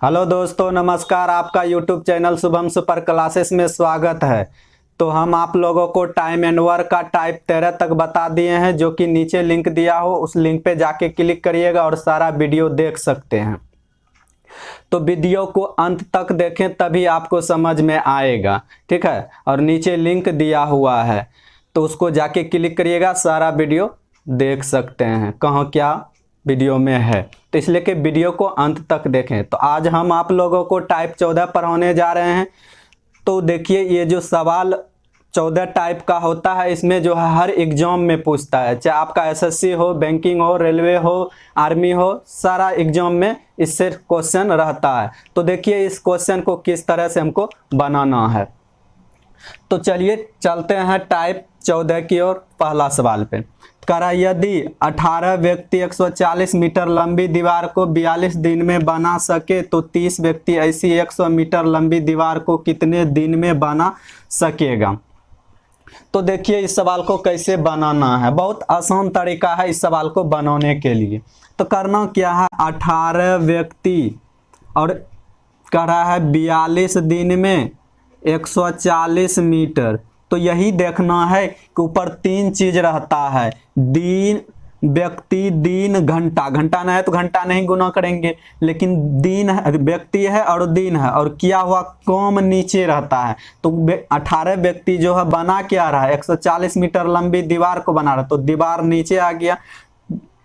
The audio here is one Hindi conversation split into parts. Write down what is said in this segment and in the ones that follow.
हेलो दोस्तों, नमस्कार। आपका YouTube channel Shubham super classes में स्वागत है। तो हम आप लोगों को टाइम एंड वर्क का टाइप 13 तक बता दिए हैं, जो कि नीचे लिंक दिया हो उस लिंक पे जाके क्लिक करिएगा और सारा वीडियो देख सकते हैं। तो वीडियो को अंत तक देखें तभी आपको समझ में आएगा, ठीक है। और नीचे लिंक दिया हुआ है तो उसको जाके क्लिक करिएगा, सारा वीडियो देख सकते हैं कहाँ क्या वीडियो में है। तो इसलिए कि वीडियो को अंत तक देखें। तो आज हम आप लोगों को टाइप 14 पढ़ाने जा रहे हैं। तो देखिए, ये जो सवाल 14 टाइप का होता है, इसमें जो है हर एग्जाम में पूछता है, चाहे आपका एसएससी हो, बैंकिंग हो, रेलवे हो, आर्मी हो, सारा एग्जाम में इससे क्वेश्चन रहता है। तो देखिए इस क्वेश्चन को किस तरह से हमको बनाना है। तो चलिए चलते हैं टाइप 14 की ओर। पहला सवाल पे करा, यदि 18 व्यक्ति 140 मीटर लंबी दीवार को 42 दिन में बना सके तो 30 व्यक्ति ऐसी 100 मीटर लंबी दीवार को कितने दिन में बना सकेगा। तो देखिए इस सवाल को कैसे बनाना है, बहुत आसान तरीका है इस सवाल को बनाने के लिए। तो करना क्या है, 18 व्यक्ति और कह रहा है 42 दिन में 140 मीटर। तो यही देखना है कि ऊपर तीन चीज रहता है, दिन, व्यक्ति, दिन, घंटा। घंटा ना है तो घंटा नहीं गुना करेंगे, लेकिन दिन है, व्यक्ति है और दिन है, और किया हुआ काम नीचे रहता है। तो 18 व्यक्ति जो है बना क्या रहा है, 140 मीटर लंबी दीवार को बना रहा है। तो दीवार नीचे आ गया,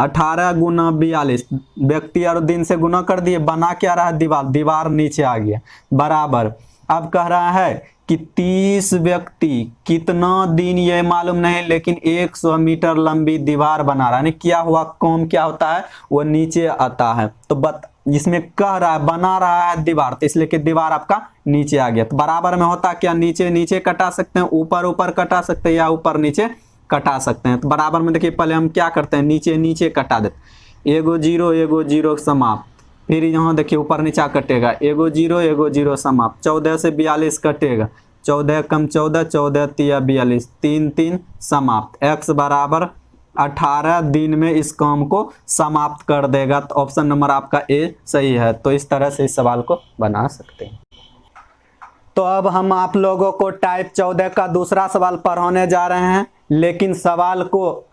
18 गुना 42 व्यक्ति और दिन से गुना कर दिए, बना क्या रहा है, दीवार। दीवार नीचे आ गया बराबर। अब कह रहा है कि 30 व्यक्ति कितना दिन ये मालूम नहीं, लेकिन 100 मीटर लंबी दीवार बना रहा है। यानी किया हुआ काम क्या होता है, वो नीचे आता है। तो जिसमें कह रहा है बना रहा है दीवार, तो इसलिए कि दीवार आपका नीचे आ गया। तो बराबर में होता क्या, नीचे नीचे कटा सकते हैं, ऊपर ऊपर कटा सकते हैं, या ऊपर नीचे कटा सकते हैं। तो बराबर में देखिए पहले हम क्या करते हैं, नीचे नीचे कटा देते, एगो जीरो समाप्त। फिर यहाँ देखिए ऊपर नीचा कटेगा, एगो जीरो समाप्त। 14 से 42 कटेगा, 14 कम 14, 14 तिया 42, 3 3 समाप्त। x बराबर 18 दिन में इस काम को समाप्त कर देगा। तो ऑप्शन नंबर आपका ए सही है। तो इस तरह से इस सवाल को बना सकते हैं। तो अब हम आप लोगों को टाइप 14 का दूसरा सवाल पढ़ाने जा रहे हैं, लेकिन सवाल को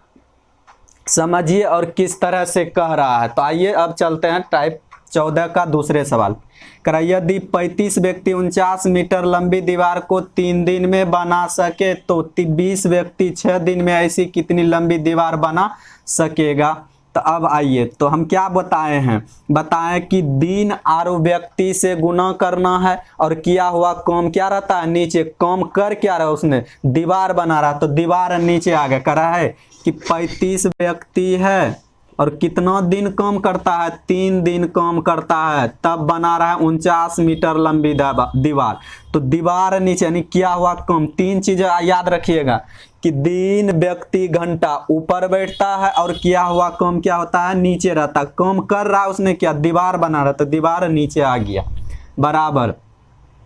समझिए और किस तरह से कह रहा है। तो आइए अब चलते हैं टाइप 14 का दूसरे सवाल। करा, यदि 35 व्यक्ति 49 मीटर लंबी दीवार को 3 दिन में बना सके तो 20 व्यक्ति 6 दिन में ऐसी कितनी लंबी दीवार बना सकेगा। तो अब आइए, तो हम क्या बताएं कि दिन और व्यक्ति से गुना करना है, और किया हुआ काम क्या रहता है, नीचे। काम कर क्या रहा है, उसने दीवार बना रहा, तो दीवार नीचे आ गया। करा है कि 35 व्यक्ति है और कितना दिन काम करता है, 3 दिन काम करता है, तब बना रहा है 49 मीटर लंबी दीवार। तो दीवार नीचे, यानी किया हुआ काम। तीन चीजें याद रखिएगा कि दिन, व्यक्ति, घंटा ऊपर बैठता है, और किया हुआ काम क्या होता है, नीचे रहता है। काम कर रहा है उसने, क्या दीवार बना रहा, तो दीवार नीचे आ गया बराबर।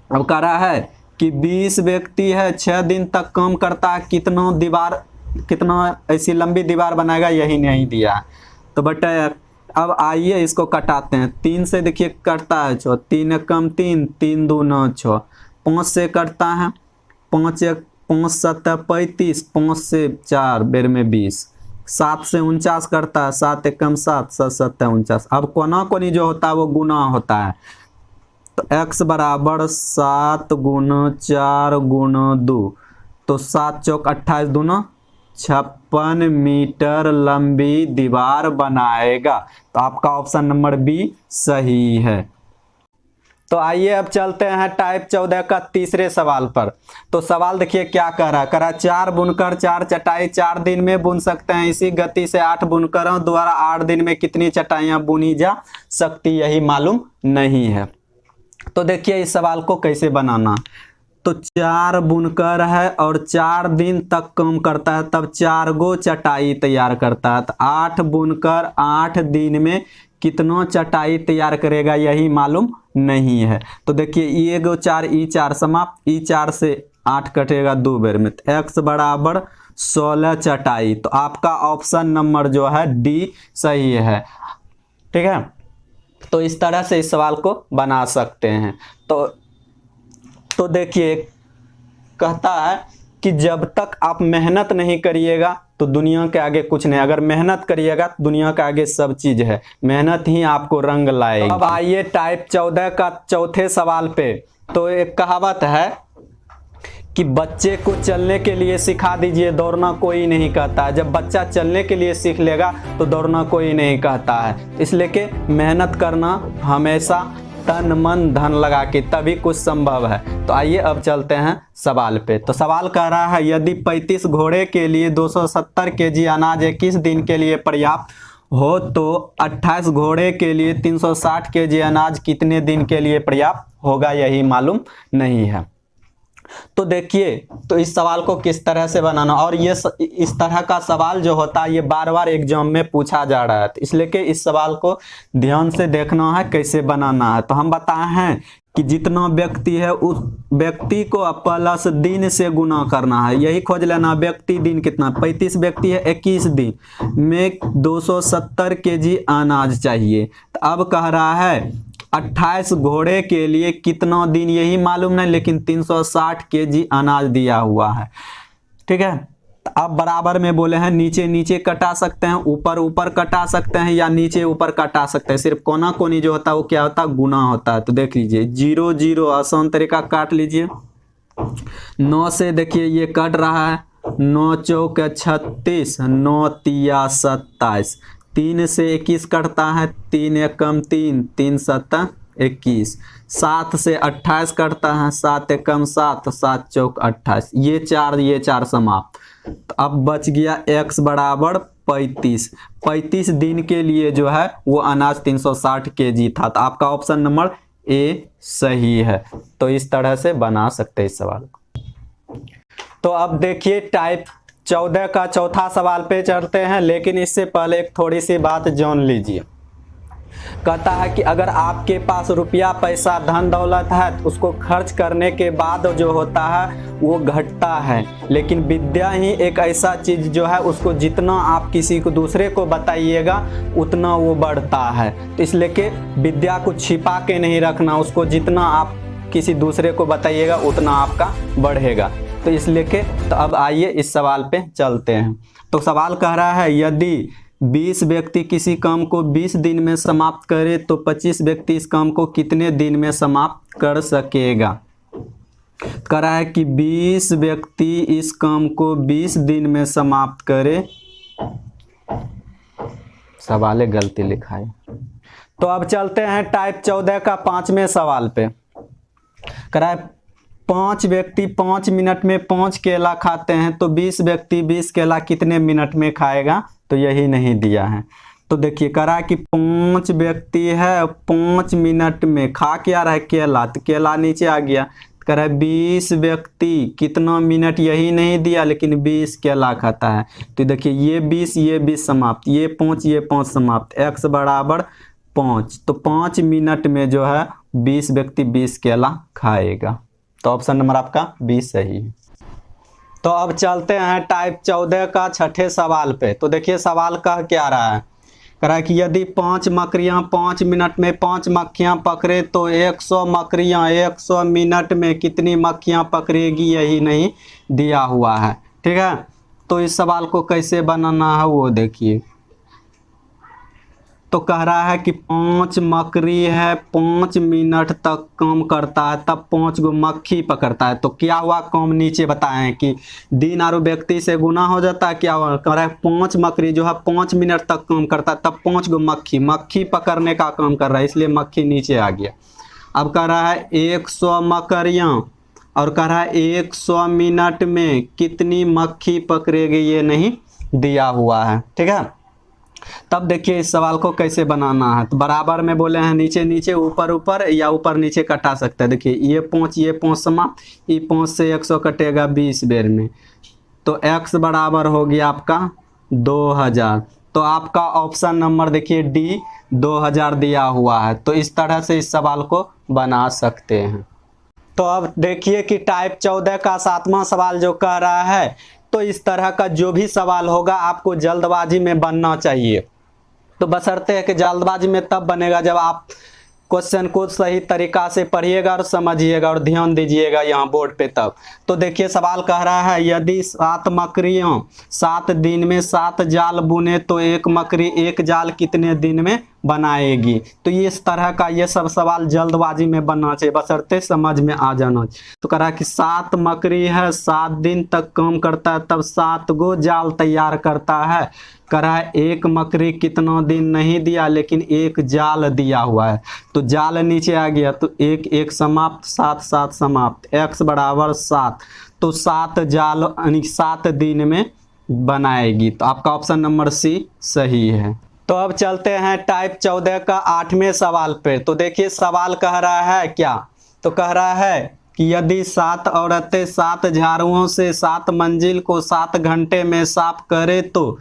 अब कह रहा है कि 20 व्यक्ति है, 6 दिन तक काम करता है, कितना ऐसी लंबी दीवार बनाएगा, यही नहीं दिया है। तो बेटा अब आइए इसको कटाते हैं। 3 से देखिए कटता है 6, 3 कम 3, 3 2 9 6। 5 से कटता है, 5 7 35, 5 से 4 बेर में 20। 7 से 49 करता है, 7 कम 7, 7 7 49। अब कोना कोनी जो होता है वो गुना होता है। तो x बराबर 7 गुना 4 गुना 2, तो 7 चौक 28 दूना 56 मीटर लंबी दीवार बनाएगा। तो आपका ऑप्शन नंबर बी सही है। तो आइए अब चलते हैं टाइप 14 का तीसरे सवाल पर। तो सवाल देखिए क्या कह रहा है, 4 बुनकर 4 चटाई 4 दिन में बुन सकते हैं, इसी गति से 8 बुनकरों द्वारा 8 दिन में कितनी चटाइयां बुनी जा सकती, यही मालूम नहीं है। तो देखिए इस सवाल को कैसे बनाना। तो 4 बुनकर है और 4 दिन तक काम करता है, तब 4 गो चटाई तैयार करता है। तो 8 बुनकर 8 दिन में कितना चटाई तैयार करेगा, यही मालूम नहीं है। तो देखिए ये गो 4 ई 4 समाप्त, ई 4 से 8 कटेगा 2 बेर में। तो x बराबर 16 चटाई। तो आपका ऑप्शन नंबर जो है डी सही है, ठीक है। तो इस तरह से इस सवाल को बना सकते हैं। तो देखिए, कहता है कि जब तक आप मेहनत नहीं करिएगा तो दुनिया के आगे कुछ नहीं, अगर मेहनत करिएगा तो दुनिया के आगे सब चीज है, मेहनत ही आपको रंग लाएगी। अब आइए टाइप 14 का चौथे सवाल पे। तो एक कहावत है कि बच्चे को चलने के लिए सिखा दीजिए, दौड़ना कोई नहीं कहता है। जब बच्चा चलने के लिए सीख लेगा तो दौड़ना कोई नहीं कहता है। इसलिए कि मेहनत करना हमेशा तन मन धन लगा के, तभी कुछ संभव है। तो आइए अब चलते हैं सवाल पे। तो सवाल कह रहा है, यदि 35 घोड़े के लिए 270 केजी अनाज 21 दिन के लिए पर्याप्त हो तो 28 घोड़े के लिए 360 केजी अनाज कितने दिन के लिए पर्याप्त होगा, यही मालूम नहीं है। तो देखिए, तो इस सवाल को किस तरह से बनाना, और ये इस तरह का सवाल जो होता है ये बार बार एग्जाम में पूछा जा रहा है, तो इसलिए कि इस सवाल को ध्यान से देखना है कैसे बनाना है। तो हम बताए हैं कि जितना व्यक्ति है उस व्यक्ति को प्लस दिन से गुना करना है, यही खोज लेना। व्यक्ति दिन कितना, 35 व्यक्ति है, 21 दिन में 270 केजी अनाज चाहिए। तो अब कह रहा है 28 घोड़े के लिए कितना दिन, यही मालूम नहीं, लेकिन 360 केजी अनाज दिया हुआ है। ठीक है, अब बराबर में बोले हैं, नीचे नीचे कटा सकते हैं, ऊपर ऊपर कटा सकते हैं, या नीचे ऊपर कटा सकते हैं। सिर्फ कोना कोनी जो होता है वो क्या होता है, गुना होता है। तो देख लीजिए, 0 0 आसान तरीका काट लीजिए। 9 से देखिए ये कट रहा है, 9 चौक 36, 9 तिया 27। 3 से 21 कटता है, 3 एकम 3, 3 7 21। 7 से 28 कटता है, 7 एकम 7, 7 चौक 28। ये चार समाप्त। तो अब बच गया x बराबर 35। 35 दिन के लिए जो है वो अनाज 360 केजी था। तो आपका ऑप्शन नंबर ए सही है। तो इस तरह से बना सकते हैं इस सवाल को। तो अब देखिए टाइप 14 का चौथा सवाल पे चलते हैं, लेकिन इससे पहले एक थोड़ी सी बात जान लीजिए। कहता है कि अगर आपके पास रुपया पैसा धन दौलत है तो उसको खर्च करने के बाद जो होता है वो घटता है, लेकिन विद्या ही एक ऐसा चीज जो है उसको जितना आप किसी को दूसरे को बताइएगा उतना वो बढ़ता है। तो इसलिए कि विद्या को छिपा के नहीं रखना, उसको जितना आप किसी दूसरे को बताइएगा उतना आपका बढ़ेगा। तो इसलिए कि तो अब आइए इस सवाल पे चलते हैं। तो सवाल कह रहा है, यदि 20 व्यक्ति किसी काम को 20 दिन में समाप्त करे तो 25 व्यक्ति इस काम को कितने दिन में समाप्त कर सकेगा। कह रहा है कि 20 व्यक्ति इस काम को 20 दिन में समाप्त करे, सवाल गलती लिखा है। तो अब चलते हैं टाइप 14 का 5वें सवाल पे। कह रहा है 5 व्यक्ति 5 मिनट में 5 केला खाते हैं तो 20 व्यक्ति 20 केला कितने मिनट में खाएगा, तो यही नहीं दिया है। तो देखिए कह रहा है कि 5 व्यक्ति है, 5 मिनट में खा क्या रहा है, केला, तो केला नीचे आ गया। कह रहा है 20 व्यक्ति कितना मिनट, यही नहीं दिया, लेकिन 20 केला खाता है। तो देखिए ये 20 समाप्त, ये 5 समाप्त, x बराबर 5। तो 5 मिनट में जो है 20 व्यक्ति 20 केला खाएगा। तो ऑप्शन नंबर आपका 20 सही है। तो अब चलते हैं टाइप 14 का 6ठे सवाल पे। तो देखिए सवाल कह क्या रहा है, कह रहा है कि यदि 5 मकड़ियाँ 5 मिनट में 5 मक्खियाँ पकड़े तो 100 मकड़ियाँ 100 मिनट में कितनी मक्खियाँ पकड़ेगी, यही नहीं दिया हुआ है। ठीक है, तो इस सवाल को कैसे बनाना है वो देखिए। तो कह रहा है कि 5 मकड़ी है, 5 मिनट तक काम करता है, तब 5 गो मक्खी पकड़ता है। तो क्या हुआ काम, नीचे बताए हैं कि दिन और व्यक्ति से गुना हो जाता है। क्या हुआ, कह रहा है 5 मकड़ी जो है 5 मिनट तक काम करता है, तब 5 गो मक्खी पकड़ने का काम कर रहा है, इसलिए मक्खी नीचे आ गया। अब कह रहा है 100 मकड़ियाँ, और कह रहा है 100 मिनट में कितनी मक्खी पकड़ेगी, ये नहीं दिया हुआ है। ठीक है, तब देखिए इस सवाल को कैसे बनाना है। तो बराबर में बोले हैं, नीचे नीचे ऊपर ऊपर या ऊपर नीचे कटा सकते हैं। देखिए ये 5 समाप्त, ये 5 से 100 कटेगा 20 बेर में, तो x बराबर हो गया आपका 2000। तो आपका ऑप्शन नंबर देखिए डी 2000 दिया हुआ है। तो इस तरह से इस सवाल को बना सकते हैं। तो अब देखिए कि टाइप 14 का 7वां सवाल जो कह रहा है, तो इस तरह का जो भी सवाल होगा आपको जल्दबाजी में बनना चाहिए। तो बशर्ते है कि जल्दबाजी में तब बनेगा जब आप क्वेश्चन को सही तरीका से पढ़िएगा और समझिएगा और ध्यान दीजिएगा यहाँ बोर्ड पे तब। तो देखिए सवाल कह रहा है यदि 7 मकड़ियों 7 दिन में 7 जाल बुने तो एक मकड़ी एक जाल कितने दिन में बनाएगी। तो ये इस तरह का ये सब सवाल जल्दबाजी में बनना चाहिए, बशर्ते समझ में आ जाना चाहिए। तो कह रहा है कि 7 मकड़ी है 7 दिन तक काम करता है तब 7 गो जाल तैयार करता है। कह रहा है एक मकड़ी कितना दिन नहीं दिया लेकिन एक जाल दिया हुआ है। तो जाल नीचे आ गया तो एक एक समाप्त 7 7 समाप्त x बराबर 7। तो 7 जाल यानी 7 दिन में बनाएगी। तो आपका ऑप्शन नंबर सी सही है। तो अब चलते हैं टाइप 14 का 8वें सवाल पे। तो देखिए सवाल कह रहा है क्या, तो कह रहा है कि यदि 7 औरतें 7 झाड़ुओं से 7 मंजिल को 7 घंटे में साफ करे तो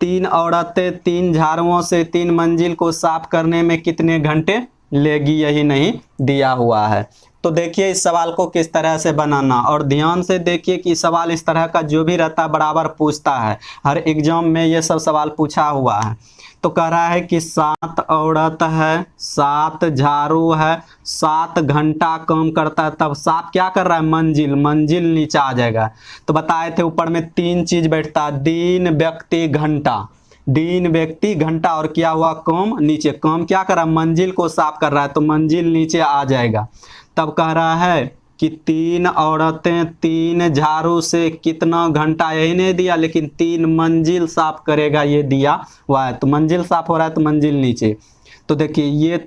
3 औरतें 3 झाड़ुओं से 3 मंजिल को साफ करने में कितने घंटे लेगी, यही नहीं दिया हुआ है। तो देखिए इस सवाल को किस तरह से बनाना, और ध्यान से देखिए कि सवाल इस तरह का जो भी रहता है बराबर पूछता है, हर एग्जाम में ये सब सवाल पूछा हुआ है। तो कह रहा है कि 7 औरत है 7 झाड़ू है 7 घंटा काम करता है तब 7 क्या कर रहा है मंजिल, मंजिल नीचे आ जाएगा। तो बताए थे ऊपर में 3 चीज बैठता है, दिन व्यक्ति घंटा, दिन व्यक्ति घंटा और क्या हुआ काम नीचे, काम क्या कर रहा है मंजिल को साफ कर रहा है तो मंजिल नीचे आ जाएगा। तब कह रहा है कि 3 औरतें 3 झाड़ू से कितना घंटा, यही नहीं दिया लेकिन 3 मंजिल साफ करेगा ये दिया हुआ है। तो मंजिल साफ हो रहा है तो मंजिल नीचे। तो देखिए ये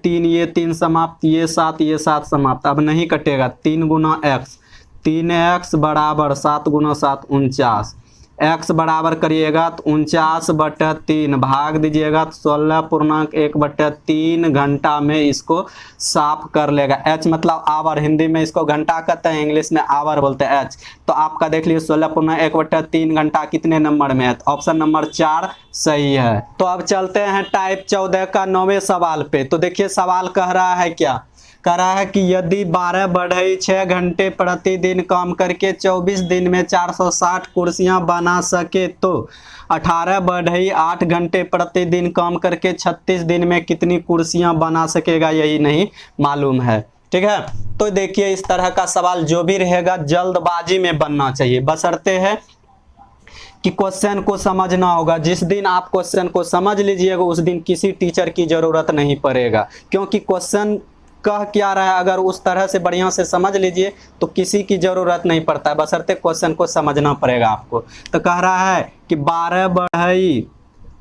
3 समाप्त, ये 7 समाप्त, अब नहीं कटेगा। 3 गुना x, 3x बराबर 7 गुना 7 49, x बराबर करिएगा तो 49/3 भाग दीजिएगा तो 16.1/3 घंटा में इसको साफ कर लेगा। h मतलब आवर, हिंदी में इसको घंटा कहते हैं, इंग्लिश में आवर बोलते हैं h। तो आपका देख लीजिए 16.1/3 घंटा कितने नंबर में है, तो ऑप्शन नंबर 4 सही है। तो अब चलते हैं टाइप 14 का 9वें सवाल पे। तो देखिए सवाल कह रहा है क्या, कह रहा है कि यदि 12 बढ़ई 6 घंटे प्रतिदिन काम करके 24 दिन में 460 कुर्सियां बना सके तो 18 बढ़ई 8 घंटे प्रतिदिन काम करके 36 दिन में कितनी कुर्सियां बना सकेगा, यही नहीं मालूम है। ठीक है, तो देखिए इस तरह का सवाल जो भी रहेगा जल्दबाजी में बनना चाहिए, बशर्ते है कि क्वेश्चन को समझना होगा। जिस दिन आप क्वेश्चन को समझ लीजिएगा उस दिन किसी टीचर की जरूरत नहीं पड़ेगा, क्योंकि क्वेश्चन कह क्या रहा है अगर उस तरह से बढ़िया से समझ लीजिए तो किसी की जरूरत नहीं पड़ता है, बशर्ते क्वेश्चन को समझना पड़ेगा आपको। तो कह रहा है कि 12 बढ़ई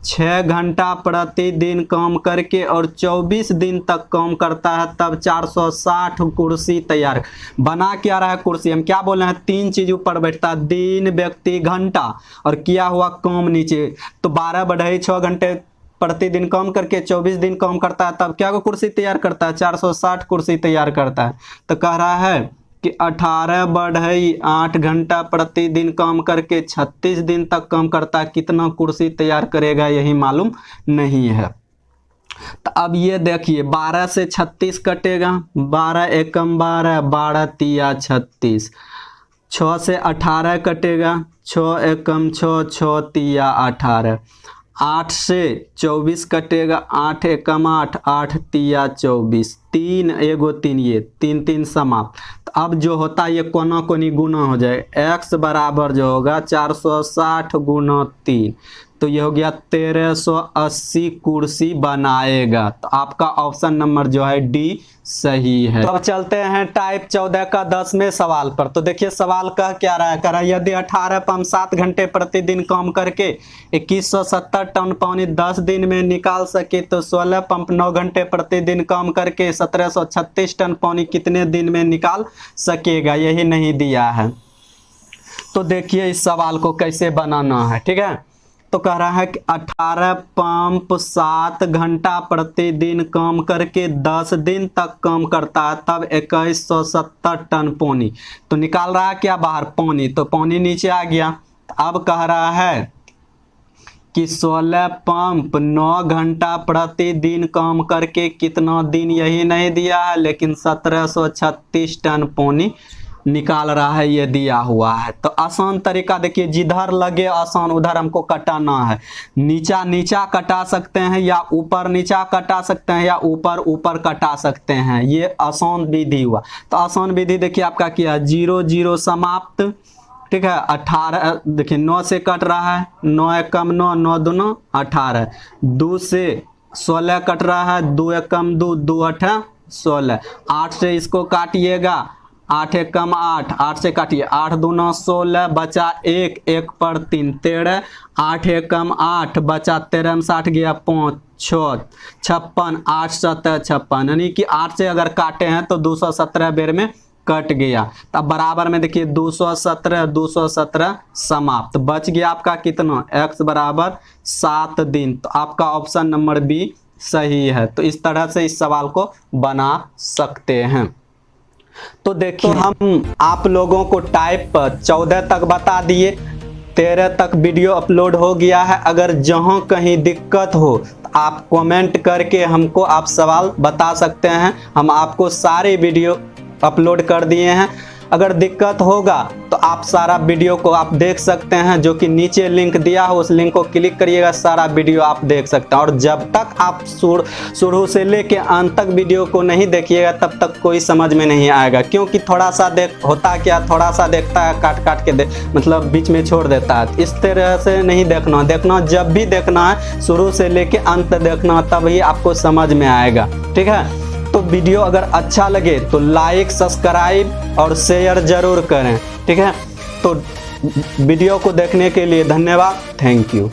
6 घंटा प्रतिदिन काम करके और 24 दिन तक काम करता है तब 460 कुर्सी तैयार बना क्या रहा है कुर्सी। हम क्या बोल रहे हैं, 3 चीज ऊपर बैठता है, दिन व्यक्ति घंटा और किया हुआ काम नीचे। तो 12 बढ़ई 6 घंटे प्रतिदिन काम करके 24 दिन काम करता है तब क्या को कुर्सी तैयार करता है, 460 कुर्सी तैयार करता है। तो कह रहा है कि 18 बढ़ई 8 घंटा प्रतिदिन काम करके 36 दिन तक काम करता है, कितना कुर्सी तैयार करेगा यही मालूम नहीं है। तो अब ये देखिए 12 से 36 कटेगा, 12 एकम 12, 12 तिया 36, 6 से 18 कटेगा, 6 एकम 6, 6 तिया 18, 8 से 24 कटेगा, 8 एकम 8, 8 तिया 24, 3 एगो 3 ये 3 3 समाप्त। तो अब जो होता है ये कोना कोनी गुना हो जाए, x बराबर जो होगा 460 गुना 3, तो ये हो गया 1380 कुर्सी बनाएगा। तो आपका ऑप्शन नंबर जो है डी सही है। तो अब चलते हैं टाइप 14 का 10वें सवाल पर। तो देखिए सवाल कह क्या रहा है, कह रहा है यदि 18 पंप 7 घंटे प्रतिदिन काम करके 2170 टन पानी 10 दिन में निकाल सके तो 16 पंप 9 घंटे प्रतिदिन काम करके 1736 टन पानी कितने दिन में निकाल सकेगा, यही नहीं दिया है। तो देखिए इस सवाल को कैसे बनाना है। ठीक है, तो कह रहा है कि 18 पंप 7 घंटा प्रतिदिन काम करके 10 दिन तक काम करता है तब 2170 टन पानी। तो निकाल रहा है क्या बाहर पानी, तो पानी नीचे आ गया। अब कह रहा है कि 16 पंप 9 घंटा प्रतिदिन काम करके कितना दिन, यही नहीं दिया है लेकिन 1736 टन पानी निकाल रहा है, ये दिया हुआ है। तो आसान तरीका देखिए, जिधर लगे आसान उधर हमको कटाना है। नीचा नीचा कटा सकते हैं या ऊपर नीचा कटा सकते हैं या ऊपर ऊपर कटा सकते हैं, ये आसान विधि हुआ। तो आसान विधि देखिए आपका क्या है, 0 0 समाप्त, ठीक है। 18 देखिए 9 से कट रहा है, 9 1 कम 9, 9 दूना 18, 2 से 16 कट रहा है, 2 1 कम 2, 2 8 16, 8 से इसको काटिएगा, 8 1 कम 8, 8 से काटिए, 8 दूना 16, बचा 1, 1 पर 3 13, 8 1 कम 8, बचा 13 में 60 गया 5 6 56, 8 7 56, यानी कि 8 से अगर काटे हैं तो 217 बेर में कट गया। तब बराबर में देखिए 217 217 समाप्त, बच गया आपका कितना, x बराबर 7 दिन। तो आपका ऑप्शन नंबर बी सही है। तो इस तरह से इस सवाल को बना सकते हैं। तो देखिए हम आप लोगों को टाइप 14 तक बता दिए, 13 तक वीडियो अपलोड हो गया है। अगर जहां कहीं दिक्कत हो तो आप कमेंट करके हमको आप सवाल बता सकते हैं, हम आपको सारे वीडियो अपलोड कर दिए हैं। अगर दिक्कत होगा तो आप सारा वीडियो को आप देख सकते हैं, जो कि नीचे लिंक दिया हो, उस लिंक को क्लिक करिएगा, सारा वीडियो आप देख सकते हैं। और जब तक आप शुरू से लेके अंत तक वीडियो को नहीं देखिएगा तब तक कोई समझ में नहीं आएगा, क्योंकि थोड़ा सा होता क्या, थोड़ा सा देखता है काट काट के मतलब बीच में छोड़ देता है। इस तरह से नहीं देखना, जब भी देखना है शुरू से लेके अंत देखना, तभी आपको समझ में आएगा, ठीक है। तो वीडियो अगर अच्छा लगे तो लाइक सब्सक्राइब और शेयर जरूर करें, ठीक है। तो वीडियो को देखने के लिए धन्यवाद, थैंक यू।